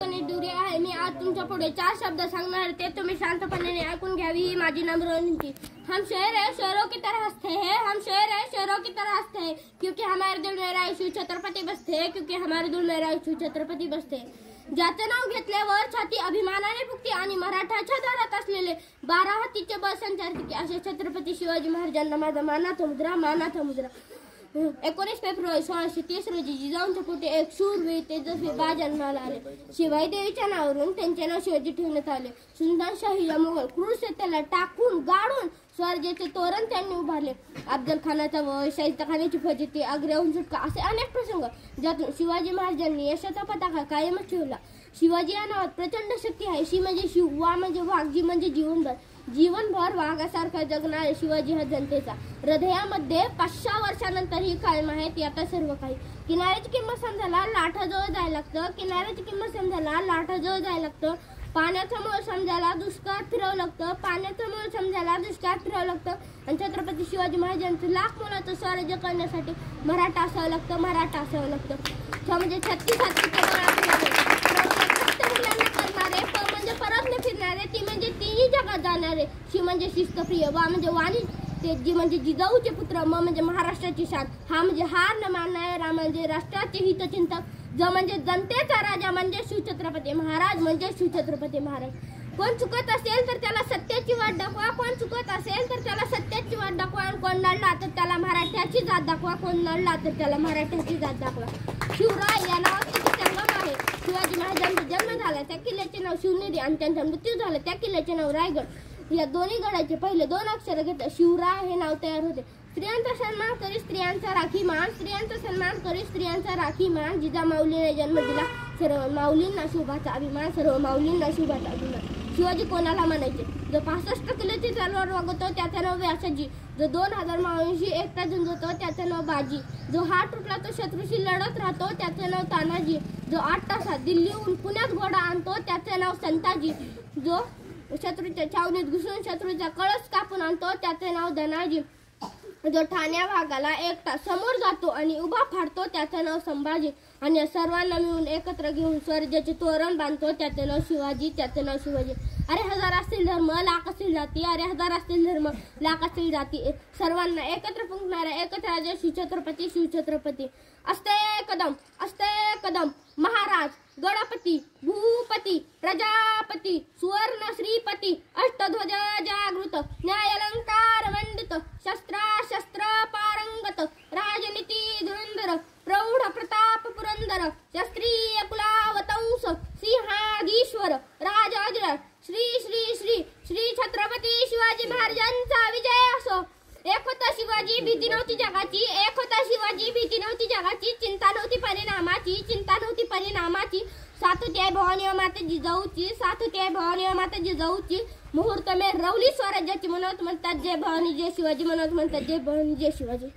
दूरी आहे। मी आज तुमच्या पुढे 4 शब्द सांगणार, ते तुम्ही शांतपणे ऐकून घ्यावी ही माझी नम्र विनंती। हम शेर है, शेरों की तरह हंसते हैं। हम शेर है, शेरों की तरह हंसते हैं, क्योंकि हमारे दिल में रायशू छत्रपती बसते हैं, क्योंकि हमारे दिल में रायशू छत्रपती बसते हैं। ज्याचं नाव घेतल्यावर छाती अभिमानाने फुगते आणि मराठाच्या दारात असलेले 12 हत्तीचे बळ संचारते असे छत्रपती शिवाजी महाराजांना माझा मानाचा मुद्रा, मानाचा मुद्रा। 19 फेब्रुवारी 1630 रोजी जिजाऊंच्या पोटी एक शूरवीर तेजस्वी बा जन्माला आले। शिवाई देवीच्या नावावरून त्यांचे नाव शिवाजी ठेवण्यात आले। सुलतानशाहीला मुघल क्रूर सत्तेला टाकून गाडून स्वराज्याचे तोरण त्यांनी उभारले। अफजल खानाचा वध, शाहिस्तेखानाची फजिती, आग्र्याहून सुटका असे अनेक प्रसंग ज्यातून शिवाजी महाराजांनी यशाचा पताका कायमच ठेवला। शिवाजी या नावात प्रचंड शक्ती आहे। शी म्हणजे शिव, वा म्हणजे वाघ, जी म्हणजे जीवनभर वाघासारखा जगणारे शिवाजी हा जनतेचा हृदयामध्ये 500 वर्षानंतरही कायम आहे। ती आता सर्व काही। किनाऱ्याची किंमत समजायला लाटाजवळ जायला लागतं, किनाऱ्याची किंमत समजायला लाटाजवळ जायला लागतं। पाण्याचं मोल समजायला दुष्काळ फिरावं लागतं, पाण्याचं मोल समजायला दुष्काळ फिरावं लागतं। आणि छत्रपती शिवाजी महाराजांचं लाख मोलाचं स्वराज्य करण्यासाठी मराठा असावं लागतं, मराठा असावं लागतं। म्हणजे 36 करणारे, प म्हणजे परत न फिरणारे, ती म्हणजे तिन्ही जगात जाणारे, शी म्हणजे शिस्तप्रिय, वा म्हणजे वाणी ते, जी म्हणजे जिजाऊचे पुत्र, म म्हणजे महाराष्ट्राची शान, हा म्हणजे हार न मानणारे, रा म्हणजे राष्ट्राचे हितचिंतक, ज म्हणजे जनतेचा राजा म्हणजे शिवछत्रपती महाराज, म्हणजे शिवछत्रपती महाराज। कोण चुकत असेल तर त्याला सत्याची वाट दाखवा, कोण चुकत असेल तर त्याला सत्याची वाट दाखवा, आणि कोण लढला तर त्याला मराठ्याची जात दाखवा, कोण लढला तर त्याला मराठ्याची जात दाखवा। शिवराय या नावात किती संगम आहे। शिवाजी महाराजांचा जन्म झाला त्या किल्ल्याचे नाव शिवनेरी, आणि त्यांचा मृत्यू झाला त्या किल्ल्याचे नाव रायगड। या दोन्ही गडाचे पहिले 2 अक्षर घेतले शिवराय हे नाव तयार होते। स्त्रियांचा सन्मान करी स्त्रियांचा राखी मान, स्त्रियांचा सन्मान करी स्त्रियांचा राखी मान। जिजा माऊलीने जन्म दिला, सर्व माऊलींना शुभाचा अभिमान, सर्व माऊलींना शुभाचा अभिमान। शिवाजी कोणाला म्हणायचे? जो 65 किलोची तलवार वागवतो त्याचं नाव व्यासाजी, जो 2000 माऊलींशी एकटा झुंजतो त्याचं नाव बाजी, जो हात तुटला तो शत्रूशी लढत राहतो त्याचं नाव तानाजी, जो 8 तासात दिल्लीहून पुण्यात घोडा आणतो त्याचं नाव संताजी, जो शत्रूच्या छावणीत घुसून शत्रूचा कळस कापून आणतो त्याचे नाव धनाजी, जो ठाण्या भागाला एकटा समोर जातो आणि उभा फाडतो त्याचं नाव संभाजी, आणि या सर्वांना मिळून एकत्र घेऊन स्वराज्याचे तोरण बांधतो त्याचं नाव शिवाजी, त्याचं नाव शिवाजी। अरे हजार असतील धर्म, लाख असतील जाती, अरे हजार असतील धर्म, लाख असतील जाती, सर्वांना एकत्र फुंकणारा एकच राजा शिवछत्रपती, शिवछत्रपती। अस्ते कदम महाराज, गणपती, भूपती, प्रजापती, सुवर्ण श्रीपती, अष्टध्वज जागृत, न्यायालंकार मंडित, शस्त्र पारंगत, राजनीती धुरंधर, प्रौढ प्रताप पुरंदर, क्षत्रिय कुलावतंस, सिंहाधीश्वर, राजाधिराज, श्री श्री श्री श्री छत्रपती शिवाजी महाराजांचा विजय असो। एक होता शिवाजी, भीती नव्हती जगाची, एक होता शिवाजी, भीती नव्हती जगाची, चिंता नव्हती परिणामाची, चिंता नव्हती परिणामाची। साथ होती भवानी माता जिजाऊची, साथ होती भवानी माता जिजाऊची। मुहूर्त में रवली स्वराज्याची, म्हणत म्हणतात जय भवानी जय शिवाजी, म्हणत म्हणतात जय भवानी जय शिवाजी।